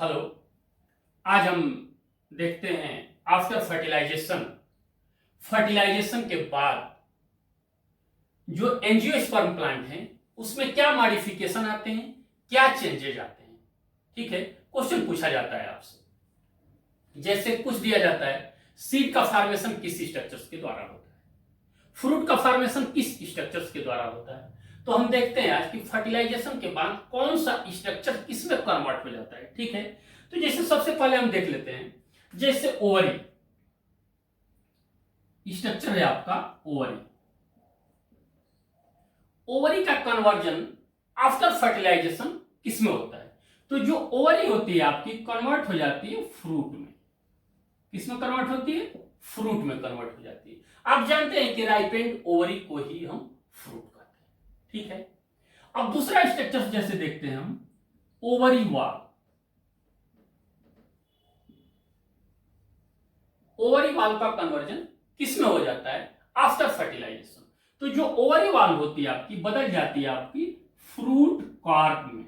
Hello. आज हम देखते हैं आफ्टर फर्टिलाइजेशन, फर्टिलाइजेशन के बाद जो एंजियोस्पर्म प्लांट है उसमें क्या मॉडिफिकेशन आते हैं, क्या चेंजेज आते हैं। ठीक है, क्वेश्चन पूछा जाता है आपसे, जैसे कुछ दिया जाता है सीड का फॉर्मेशन किस स्ट्रक्चर्स के द्वारा होता है, फ्रूट का फॉर्मेशन किस स्ट्रक्चर्स के द्वारा होता है। तो हम देखते हैं आज कि फर्टिलाइजेशन के बाद कौन सा स्ट्रक्चर किस में कन्वर्ट हो जाता है। ठीक है, तो जैसे सबसे पहले हम देख लेते हैं, जैसे ओवरी स्ट्रक्चर है आपका, ओवरी। ओवरी का कन्वर्जन आफ्टर फर्टिलाइजेशन किस में होता है, तो जो ओवरी होती है आपकी कन्वर्ट हो जाती है फ्रूट में। किस में कन्वर्ट होती है, फ्रूट में कन्वर्ट हो जाती है। आप जानते हैं कि राइपेंड ओवरी को ही हम फ्रूट कहते हैं। ठीक है, अब दूसरा स्ट्रक्चर जैसे देखते हैं हम, ओवरी वाल। ओवरी वाल का कन्वर्जन किस में हो जाता है, आफ्टर फर्टिलाइजेशन। तो जो ओवरी वाल होती है आपकी बदल जाती है आपकी फ्रूट कार्प में।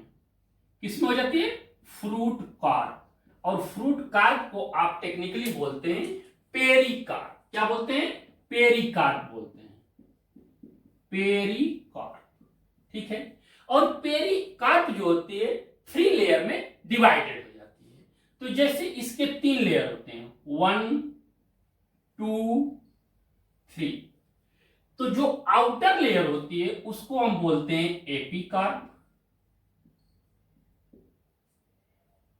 किस में हो जाती है, फ्रूट कार्प। और फ्रूट कार्प को आप टेक्निकली बोलते हैं पेरिकार्प। क्या बोलते हैं, पेरिकार्प बोलते हैं, पेरिकार्प। ठीक है, और पेरिकार्प जो होती है 3 लेयर में डिवाइडेड हो जाती है। तो जैसे इसके 3 लेयर होते हैं, 1 2 3। तो जो आउटर लेयर होती है उसको हम बोलते हैं एपिकार्प,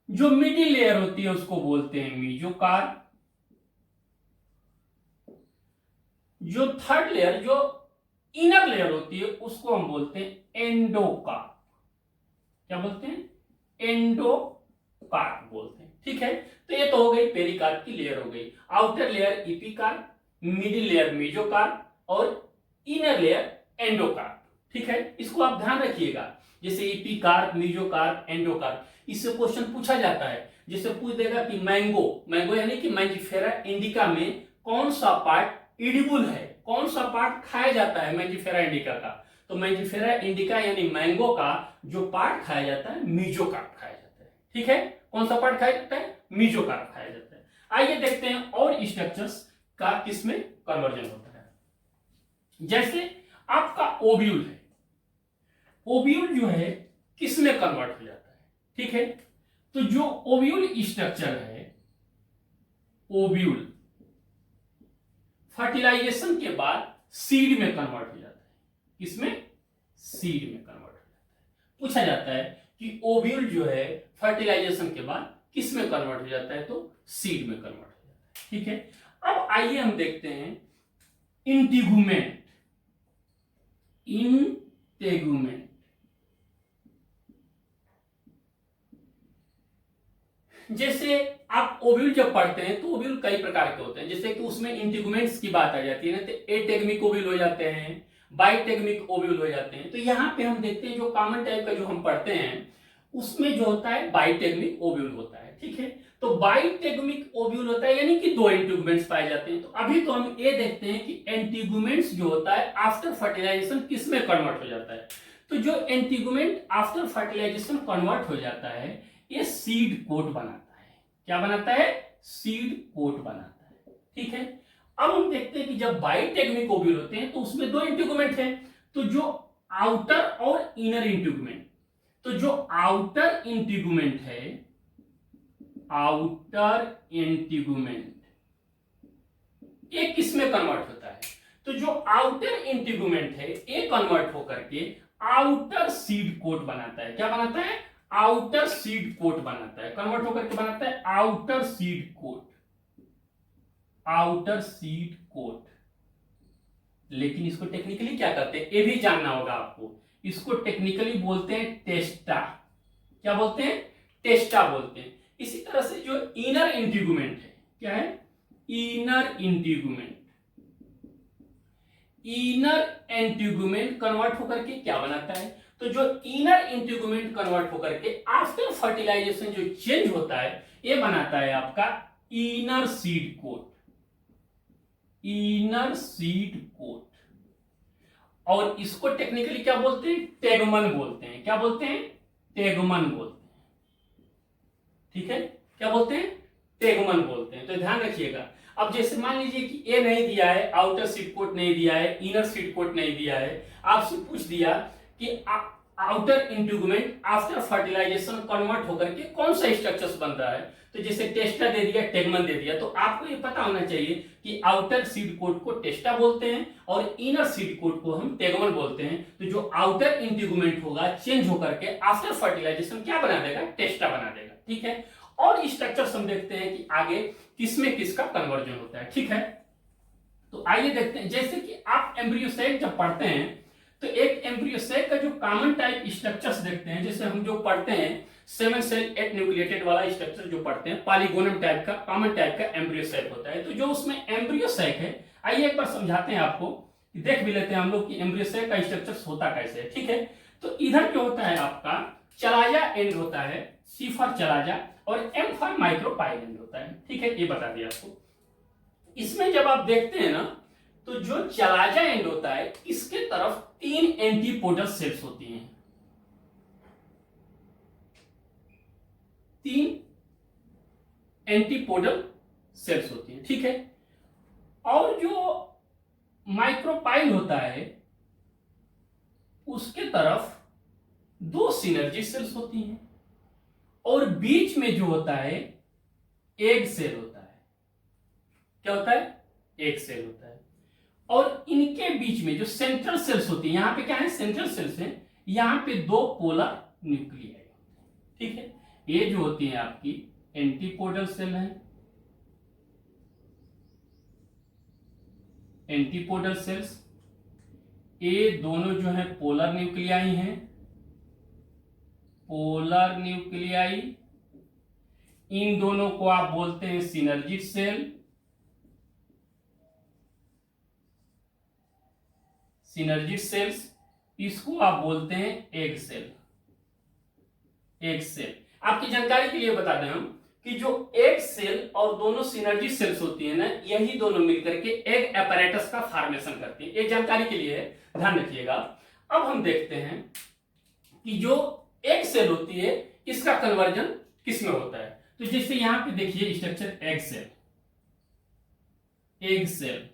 जो मिडिल लेयर होती है उसको बोलते हैं मीजोकार्प, जो थर्ड लेयर जो इनर लेयर होती है उसको हम बोलते हैं एंडोकार्प। क्या बोलते हैं, एंडोकार्प बोलते हैं। ठीक है, तो ये तो हो गई पेरिकार्प की लेयर हो गई। Outer layer epicarp, middle layer mesocarp और इनर लेयर एंडोकार्प। ठीक है, इसको आप ध्यान रखिएगा, जैसे एपिकार्प, मीजोकार्प, एंडोकार्प, इससे क्वेश्चन पूछा जाता है। जैसे पूछ देगा कि मैंगो, मैंगो यानी कि मैंजिफेरा इंडिका में कौन सा पार्ट इडिबल है, कौन सा पार्ट खाया जाता है मैंजिफेरा इंडिका का। तो मैंजिफेरा इंडिका यानी मैंगो का जो पार्ट खाया जाता है मीजोकार्प खाया जाता है। ठीक है, कौन सा पार्ट खाया जाता है, मीजोकार्प खाया जाता है। आइए देखते हैं और स्ट्रक्चर्स का किसमें कन्वर्जन होता है। जैसे आपका ओव्यूल है, ओव्यूल जो है किसमें कन्वर्ट हो जाता है। ठीक है, तो जो ओव्यूल स्ट्रक्चर है, ओव्यूल फर्टिलाइजेशन के बाद सीड में कन्वर्ट हो जाता है। किसमें, सीड में कन्वर्ट हो जाता है। पूछा जाता है कि ओव्यूल जो है फर्टिलाइजेशन के बाद किस में कन्वर्ट हो जाता है, तो सीड में कन्वर्ट हो जाता है। ठीक है, अब आइए हम देखते हैं इंटीगुमेंट। इंटेगुमेंट जैसे आप ओव्यूल जब पढ़ते हैं तो ओव्यूल कई प्रकार के होते हैं, जैसे कि उसमें इंटीगुमेंट्स की बात आ जाती है ना, तो एटेगमिक ओव्यूल हो जाते हैं, बाइटेगमिक ओव्यूल हो जाते हैं। तो यहाँ पे हम देखते हैं जो कॉमन टाइप का जो हम पढ़ते हैं उसमें जो होता है बाइटेगमिक ओव्यूल होता है। ठीक है, तो बाइटेगमिक ओव्यूल होता है यानी कि 2 इंटीगुमेंट्स पाए जाते हैं। तो अभी तो हम ये देखते हैं कि एंटीगुमेंट्स जो होता है आफ्टर फर्टिलाइजेशन किस में कन्वर्ट हो जाता है। तो जो एंटीगुमेंट आफ्टर फर्टिलाइजेशन कन्वर्ट हो जाता है ये सीड कोट बनाता है। क्या बनाता है, सीड कोट बनाता है। ठीक है, अब हम देखते हैं कि जब बाइटेगमिक ओव्यूल होते हैं तो उसमें 2 इंटीगुमेंट है। तो जो आउटर और इनर इंटीगुमेंट, तो जो आउटर इंटीगुमेंट है, आउटर इंटीगुमेंट ये किस में कन्वर्ट होता है, तो जो आउटर इंटीगुमेंट है ये कन्वर्ट होकर के आउटर सीड कोट बनाता है। क्या बनाता है, आउटर सीड कोट बनाता है, कन्वर्ट होकर के बनाता है outer seed coat, outer seed coat. लेकिन इसको टेक्निकली क्या कहते हैं ये भी जानना होगा आपको। इसको टेक्निकली बोलते हैं टेस्टा। क्या बोलते हैं, टेस्टा बोलते हैं। इसी तरह से जो इनर इंटीगुमेंट है, क्या है, इनर इंटीगुमेंट, इनर इंटीगुमेंट कन्वर्ट होकर के क्या बनाता है, तो जो इनर इंटीगुमेंट कन्वर्ट होकर के आफ्टर फर्टिलाइजेशन जो चेंज होता है ये बनाता है आपका inner seed coat, inner seed coat. और इसको टेक्निकली क्या बोलते हैं, टेगमन बोलते हैं। क्या बोलते हैं, टेगमन बोलते हैं। ठीक है, क्या बोलते हैं, टेगमन बोलते हैं। तो ध्यान रखिएगा। अब जैसे मान लीजिए कि ए नहीं दिया है, आउटर सीड कोट नहीं दिया है, इनर सीड कोट नहीं दिया है, आपसे पूछ दिया कि आउटर इंटीगुमेंट आफ्टर फर्टिलाइजेशन कन्वर्ट होकर के कौन सा स्ट्रक्चर्स बन रहा है, तो जैसे टेस्टा दे दिया, टेगमन दे दिया, तो आपको ये पता होना चाहिए कि आउटर सीड कोट को टेस्टा बोलते हैं और इनर सीड कोट को हम टेगमन बोलते हैं। तो जो आउटर इंटीगुमेंट होगा चेंज होकर के आफ्टर फर्टिलाइजेशन क्या बना देगा, टेस्टा बना देगा। ठीक है, और स्ट्रक्चर्स हम देखते हैं कि आगे किसमें किसका कन्वर्जन होता है। ठीक है, तो आइए देखते हैं। जैसे कि आप एम्ब्रियोसाइट जब पढ़ते हैं तो एक एम्ब्रियोसाइट का जो कॉमन टाइप स्ट्रक्चर्स देखते हैं, जैसे हम जो पढ़ते हैं 7 सेल 8 न्यूक्लिएटेड वाला स्ट्रक्चर जो पढ़ते हैं, पॉलीगोनम टाइप का कॉमन टाइप का एम्ब्रियोसाइट होता है। तो जो उसमें एम्ब्रियोसाइट है, आइए एक बार समझाते हैं आपको, देख भी लेते हैं हम लोग कि एम्ब्रियोसाइट का स्ट्रक्चर होता कैसे है। ठीक है, तो इधर जो होता है आपका चलाजा एंड होता है, सी फॉर चलाजा और एम फॉर माइक्रोपाइल एंड होता है। ठीक है, ये बता दिया आपको। इसमें जब आप देखते हैं ना, तो जो चलाजा एंड होता है इसके तरफ 3 एंटीपोडल सेल्स होती हैं, 3 एंटीपोडल सेल्स होती हैं। ठीक है, और जो माइक्रोपाइल होता है उसके तरफ 2 सिनर्जी सेल्स होती हैं और बीच में जो होता है एग सेल होता है। क्या होता है, एग सेल होता है। और इनके बीच में जो सेंट्रल सेल्स होती है, यहां पे क्या है, सेंट्रल सेल्स है, यहां पे 2 पोलर न्यूक्लियाई। ठीक है, ये जो होती है आपकी एंटीपोडल सेल है, एंटीपोडल सेल्स, ये दोनों जो है पोलर न्यूक्लियाई हैं, पोलर न्यूक्लियाई। इन दोनों को आप बोलते हैं सिनर्जिक सेल, सिनर्जिक सेल्स। इसको आप बोलते हैं एग सेल, एग सेल। आपकी जानकारी के लिए बता दें हम कि जो एग सेल और दोनों सिनर्जी सेल्स होती है ना, यही दोनों मिलकर के एग apparatus का फॉर्मेशन करती है। ये जानकारी के लिए है, ध्यान रखिएगा। अब हम देखते हैं कि जो एग सेल होती है इसका कन्वर्जन किसमें होता है। तो जैसे यहां पे देखिए structure egg cell, egg cell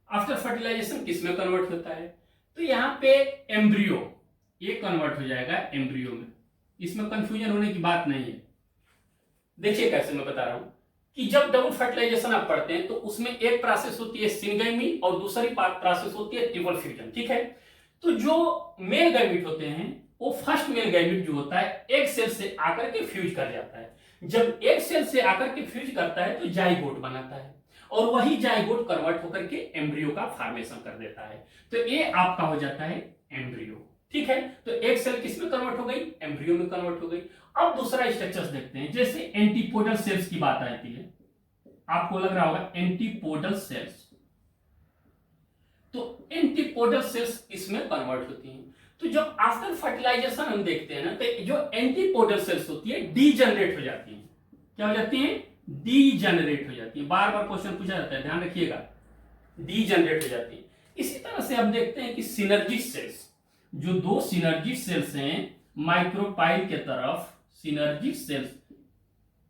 after fertilisation किसमें कन्वर्ट होता है, तो यहां पे एम्ब्रियो, ये कन्वर्ट हो जाएगा एम्ब्रियो में। इसमें कंफ्यूजन होने की बात नहीं है। देखिए कैसे मैं बता रहा हूं कि जब डबल फर्टिलाइजेशन आप पढ़ते हैं तो उसमें एक प्रोसेस होती है सिनगैमी और दूसरी प्रोसेस होती है ट्रिपल फ्यूजन। ठीक है, तो जो मेल गैमीट होते हैं वो फर्स्ट मेल गैमीट जो होता है एग सेल से आकर के फ्यूज कर जाता है। जब एग सेल से आकर के फ्यूज करता है तो जाइगोट बनाता है और वही जाइगोट कन्वर्ट होकर के एम्ब्रियो का फॉर्मेशन कर देता है। तो ये आपका हो जाता है एम्ब्रियो। ठीक है, तो एक सेल किस में कन्वर्ट हो गई, एम्ब्रियो में कन्वर्ट हो गई। अब दूसरा स्ट्रक्चर्स देखते हैं। जैसे एंटीपोडल सेल्स की बात आती है, आपको लग रहा होगा एंटीपोडल सेल्स, तो एंटीपोडल सेल्स इसमें कन्वर्ट होती हैं। तो जब आफ्टर फर्टिलाइजेशन हम देखते हैं ना, तो जो एंटीपोडल सेल्स होती है डीजनरेट हो जाती है। क्या हो जाती है, डीजनरेट हो जाती है। बार बार क्वेश्चन पूछा जाता है, ध्यान रखिएगा, डीजनरेट हो जाती है। इसी तरह से हम देखते हैं कि सिनर्जिक सेल्स, जो 2 सिनर्जिक सेल्स हैं माइक्रोपाइल के तरफ, सिनर्जिक सेल्स,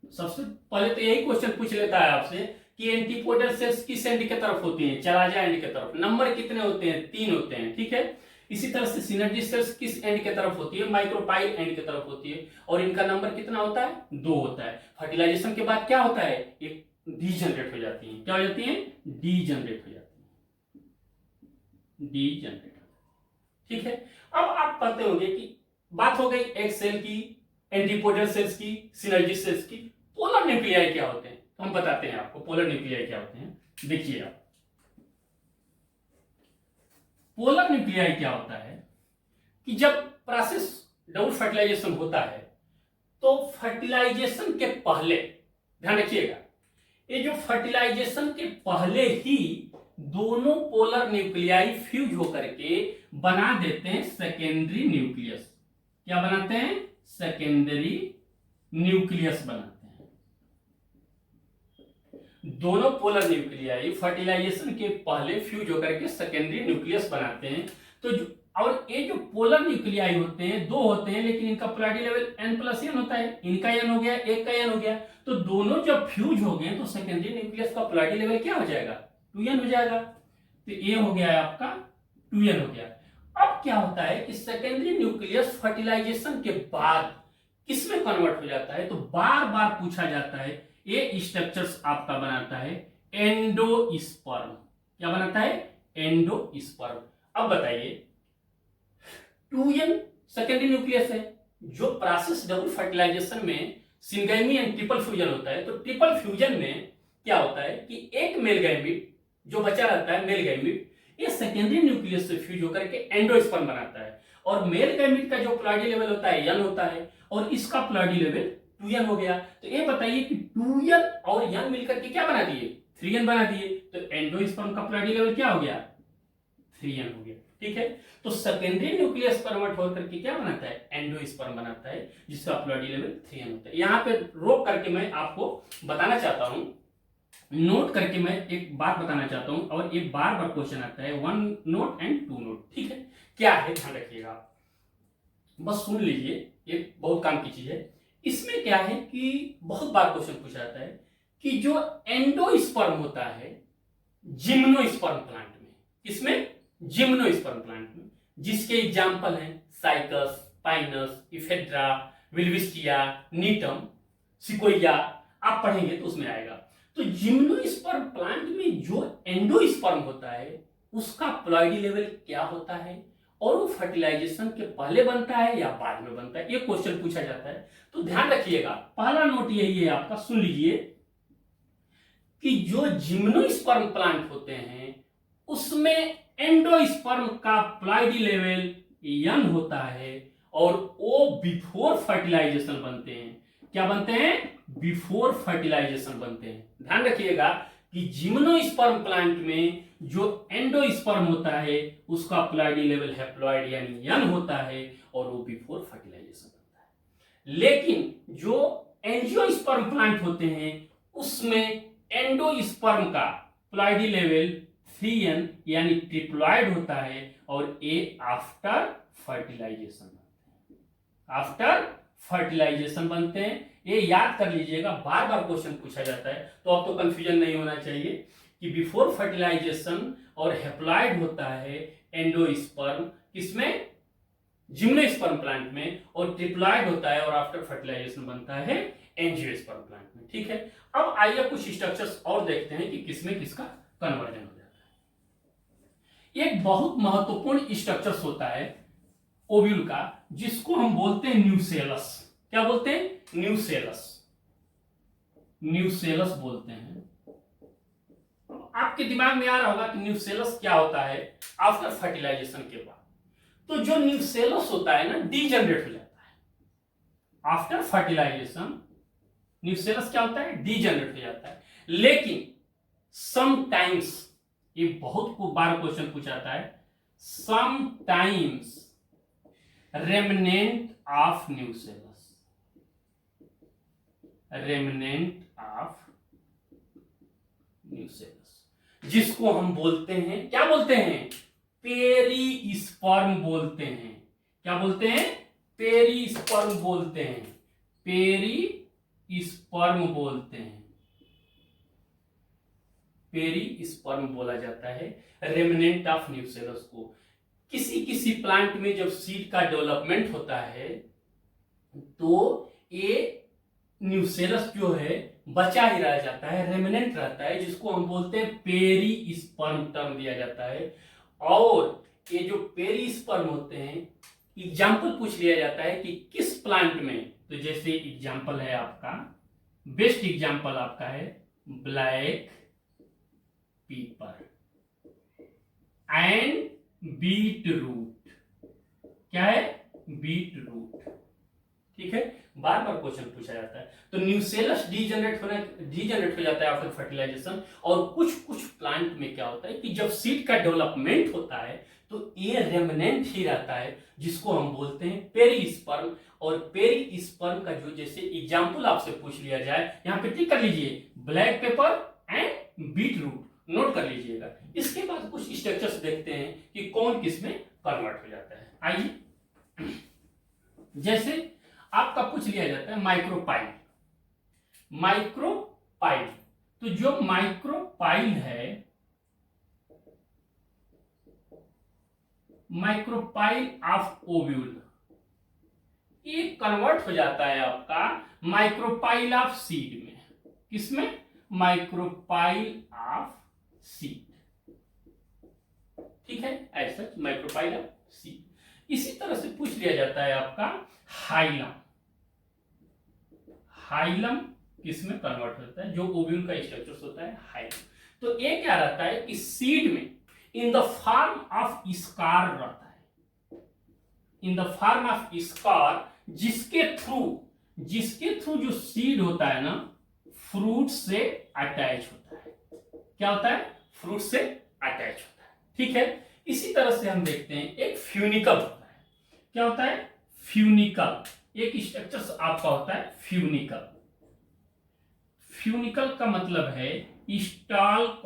सबसे पहले तो यही क्वेश्चन पूछ लेता है आपसे कि एंटीपोडल सेल्स किस एंड के तरफ होती हैं, चलाजा एंड के तरफ। नंबर कितने होते हैं, 3 होते हैं। ठीक है, इसी तरह से सिनर्जिक सेल्स किस एंड के तरफ होती है, माइक्रोपाइल एंड के तरफ होती है, और इनका नंबर कितना होता है, 2 होता है। फर्टिलाइजेशन के बाद क्या होता है, ये डीजनरेट हो जाती है। क्या हो जाती है, डीजनरेट हो जाती है, डीजनरेट। ठीक है, अब आप कहते होंगे कि बात हो गई एक सेल की, एंटीपोडल सेल्स की, सिनर्जिक सेल्स की। पोलर न्यूक्लियाई क्या होते हैं, तो हम बताते हैं आपको पोलर न्यूक्लियाई क्या होते हैं। देखिए आप, पोलर न्यूक्लियाई क्या होता है कि जब प्रोसेस डबल फर्टिलाइजेशन होता है तो फर्टिलाइजेशन के पहले, ध्यान रखिएगा, ये जो फर्टिलाइजेशन के पहले ही दोनों पोलर न्यूक्लियाई फ्यूज होकर के बना देते हैं सेकेंडरी न्यूक्लियस। क्या बनाते हैं, सेकेंडरी न्यूक्लियस बनाते हैं। दोनों पोलर न्यूक्लियाई फर्टिलाइजेशन के पहले फ्यूज होकर के सेकेंडरी न्यूक्लियस बनाते हैं। तो और ये जो पोलर न्यूक्लियाई होते हैं दो होते हैं, लेकिन इनका पोलैरिटी लेवल n+n होता है, इनका n हो गया, एक का n हो गया, तो दोनों जब फ्यूज हो गए तो सेकेंडरी न्यूक्लियस का पोलैरिटी लेवल क्या हो जाएगा, 2n हो जाएगा। तो ये हो गया है आपका 2n हो गया। अब क्या होता है कि सेकेंडरी न्यूक्लियस फर्टिलाइजेशन के बाद किसमें कन्वर्ट हो जाता है, तो बार बार पूछा जाता है, ये स्ट्रक्चर्स आपका बनाता है एंडोस्पर्म। क्या बनाता है, एंडोस्पर्म। अब बताइए 2n सेकेंडरी न्यूक्लियस है, जो प्रोसेस डबल फर्टिलाइजेशन में सिंगैमी एंड ट्रिपल फ्यूजन होता है, तो ट्रिपल फ्यूजन में क्या होता है कि एक मेल गैमीट जो बचा रहता है, मेल गैमीट, ये सेकेंडरी न्यूक्लियस से फ्यूज होकर के एंडोस्पर्म बनाता है, और मेल गैमीट का जो पोलैरिटी लेवल होता है n होता है, और इसका पोलैरिटी लेवल 2n हो गया। तो ये बताइए कि 2n और n मिलकर के क्या बना दिए, 3n बना दिए, तो एंडोस्पर्म का पोलैरिटी लेवल क्या हो गया, 3n हो गया। ठीक है, तो सेकेंडरी न्यूक्लियस कन्वर्ट होकर के क्या बनाता है, एंडोस्पर्म बनाता है, जिसका पोलैरिटी लेवल 3n होता है। यहाँ पे रोक करके मैं आपको बताना चाहता हूं, नोट करके मैं एक बात बताना चाहता हूं, और ये बार बार क्वेश्चन आता है, 1 नोट एंड 2 नोट। ठीक है, क्या है ध्यान रखिएगा, बस सुन लीजिए, ये बहुत काम की चीज है। इसमें क्या है कि बहुत बार क्वेश्चन पूछा जाता है कि जो एंडोस्पर्म होता है जिम्नोस्पर्म प्लांट में, किसमें, जिम्नोस्पर्म प्लांट में, जिसके एग्जाम्पल हैं Cycas, Pinus, Ephedra, Welwitschia, Gnetum, Sequoia, आप पढ़ेंगे तो उसमें आएगा। तो जिम्नोस्पर्म प्लांट में जो एंडोस्पर्म होता है उसका पोलैरिटी लेवल क्या होता है, और वो फर्टिलाइजेशन के पहले बनता है या बाद में बनता है, ये क्वेश्चन पूछा जाता है। तो ध्यान रखिएगा, पहला नोट यही है आपका, सुन लीजिए कि जो जिम्नोस्पर्म प्लांट होते हैं उसमें एंडोस्पर्म का पोलैरिटी लेवल n होता है, और वो बिफोर फर्टिलाइजेशन बनते हैं। क्या बनते हैं, बिफोर फर्टिलाइजेशन बनते हैं। ध्यान रखिएगा कि जिम्नोस्पर्म प्लांट में जो एंडोस्पर्म होता है उसका पोलैरिटी लेवल हैप्लॉइड यानी n होता है, और वो बिफोर फर्टिलाइजेशन बनता है। लेकिन जो एंजियोस्पर्म प्लांट होते हैं उसमें एंडोस्पर्म का पोलैरिटी लेवल 3n यानी ट्रिप्लॉइड होता है, और ये आफ्टर फर्टिलाइजेशन बनते हैं, आफ्टर फर्टिलाइजेशन बनते हैं। ये याद कर लीजिएगा, बार बार क्वेश्चन पूछा जाता है, तो अब तो कंफ्यूजन नहीं होना चाहिए कि बिफोर फर्टिलाइजेशन और हैप्लॉइड होता है एंडोस्पर्म किसमें, जिम्नोस्पर्म प्लांट में, और ट्रिप्लॉइड होता है और आफ्टर फर्टिलाइजेशन बनता है एंजियोस्पर्म प्लांट में। ठीक है, अब आइए कुछ स्ट्रक्चर्स और देखते हैं कि किसमें किसका कन्वर्जन हो जाता है। एक बहुत महत्वपूर्ण स्ट्रक्चर्स होता है ओव्यूल का, जिसको हम बोलते हैं न्यूसेलस। क्या बोलते हैं, न्यूसेलस, न्यूसेलस बोलते हैं। आपके दिमाग में आ रहा होगा कि न्यूसेलस क्या होता है आफ्टर फर्टिलाइजेशन के बाद। तो जो न्यूसेलस होता है ना, डीजनरेट हो जाता है आफ्टर फर्टिलाइजेशन। न्यूसेलस क्या होता है, डीजनरेट हो जाता है। लेकिन समटाइम्स, ये बहुत बार क्वेश्चन पूछा जाता है, sometimes remnant of nucellus, remnant of nucellus, जिसको हम बोलते हैं, क्या बोलते हैं, पेरीस्पर्म बोलते हैं। क्या बोलते हैं, पेरीस्पर्म बोलते हैं, पेरीस्पर्म बोलते हैं, पेरीस्पर्म बोला जाता है रेमनेंट ऑफ न्यूसेलस को। किसी किसी प्लांट में जब सीड का डेवलपमेंट होता है तो ये न्यूसेलस जो है बचा ही रह जाता है, रेमनेंट रहता है, जिसको हम बोलते हैं पेरीस्पर्म टर्म दिया जाता है। और ये जो पेरीस्पर्म होते हैं, एग्जाम्पल पूछ लिया जाता है कि किस प्लांट में, तो जैसे एग्जाम्पल है आपका, बेस्ट एग्जाम्पल आपका है ब्लैक पीपर एंड बीट रूट। क्या है, बीट रूट। ठीक है, बार बार क्वेश्चन पूछा जाता है। तो न्यूसेलस डीजनरेट हो जाता है आफ्टर फर्टिलाइजेशन। और कुछ कुछ प्लांट में क्या होता है कि जब सीड का डेवलपमेंट होता है तो ये रेमनेंट ही रहता है, जिसको हम बोलते हैं पेरीस्पर्म। और पेरीस्पर्म का जो, जैसे एग्जाम्पल आपसे पूछ लिया जाए, यहां पे टिक कर लीजिए, black pepper and beetroot, note कर लीजिएगा। इसके बाद कुछ स्ट्रक्चर्स देखते हैं कि कौन किस में कन्वर्ट हो जाता है। आइए, जैसे आपका पूछ लिया जाता है माइक्रोपाइल। माइक्रोपाइल, तो जो माइक्रोपाइल है, माइक्रोपाइल ऑफ ओव्यूल, ये कन्वर्ट हो जाता है आपका माइक्रोपाइल ऑफ सीड में। किसमें? Micropyle of seed. ठीक है, ऐसा माइक्रोपाइल ऑफ सीड। इसी तरह से पूछ लिया जाता है आपका हाइलम। हाइलम किसमें कन्वर्ट होता है? जो ओव्यूल का स्ट्रक्चर होता है हाइलम। तो ये क्या रहता है कि सीड में in the form of scar रहता है, in the form of scar, जिसके थ्रू जो सीड होता है ना, फ्रूट से अटैच होता है। क्या होता है? फ्रूट से अटैच होता है। ठीक है, इसी तरह से हम देखते हैं एक फ्यूनिकल होता है। क्या होता है? फ्यूनिकल। एक स्ट्रक्चर आपका होता है फ्यूनिकल। फ्यूनिकल का मतलब है स्टाल्क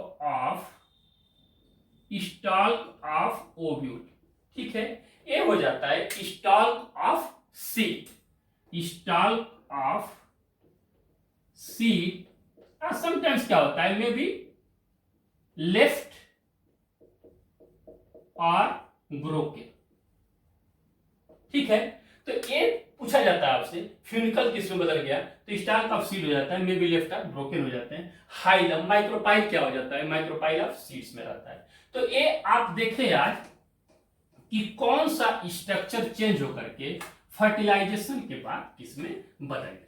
ऑफ ओव्यूल। ठीक है, ये हो जाता है stalk of seed, stalk of seed. Sometimes क्या होता है, मे बी लेफ्ट और ब्रोकन। ठीक है, तो ये पूछा जाता है आपसे फ्यूनिकल किस में बदल गया, तो स्टाल्क ऑफ सीड हो जाता है, मे बी लेफ्ट और ब्रोकन हो जाते हैं। हाइलम, माइक्रोपाइल क्या हो जाता है? माइक्रोपाइल ऑफ सीड्स में रहता है। तो ये आप देखें आज कि कौन सा स्ट्रक्चर चेंज होकर के फर्टिलाइजेशन के बाद किसमें बदल जाता है।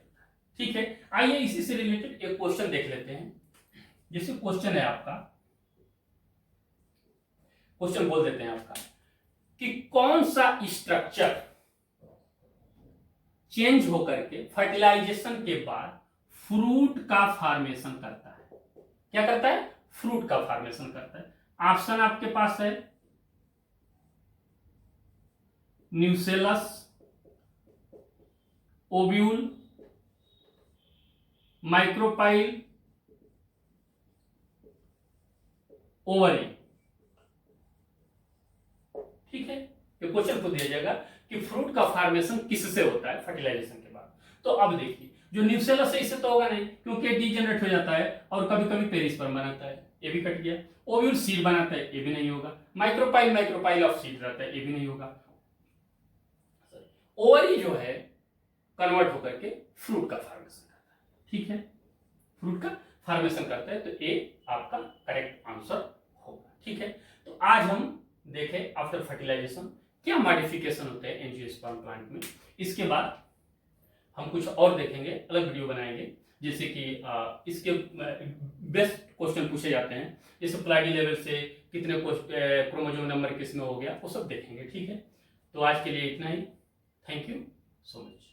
ठीक है, आइए इसी से रिलेटेड एक क्वेश्चन देख लेते हैं। जैसे क्वेश्चन है आपका, क्वेश्चन बोल देते हैं आपका कि कौन सा स्ट्रक्चर चेंज होकर के फर्टिलाइजेशन के बाद फ्रूट का फॉर्मेशन करता है। क्या करता है? फ्रूट का फॉर्मेशन करता है। ऑप्शन आपके पास है न्यूसेलस, ओव्यूल, माइक्रोपाइल, ओवरी। ठीक है, ये क्वेश्चन को दिया जाएगा कि फ्रूट का फॉर्मेशन किससे होता है फर्टिलाइजेशन के बाद। तो अब देखिए, जो न्यूसेलस है इससे तो होगा नहीं, क्योंकि डीजेनरेट हो जाता है और कभी कभी पेरिस्पर्म बनाता है, ये भी कट गया। ओव्यूल सीड बनाता है, ये भी नहीं होगा। माइक्रोपाइल ऑफ सीड रहता है, ये भी नहीं होगा। ओवरी जो है कन्वर्ट होकर के फ्रूट का फॉर्मेशन करता है। ठीक है, फ्रूट का फॉर्मेशन करता है, तो ये आपका करेक्ट आंसर होगा। ठीक है, तो आज हम देखें आफ्टर फर्टिलाइजेशन क्या मॉडिफिकेशन होते हैं एंजियोस्पर्म प्लांट में। इसके बाद हम कुछ और देखेंगे, अलग वीडियो बनाएंगे, जैसे कि इसके बेस्ट क्वेश्चन पूछे जाते हैं, जैसे प्लाइडी लेवल से कितने क्रोमोसोम नंबर किसमें हो गया, वो सब देखेंगे। ठीक है, तो आज के लिए इतना ही। Thank you so much.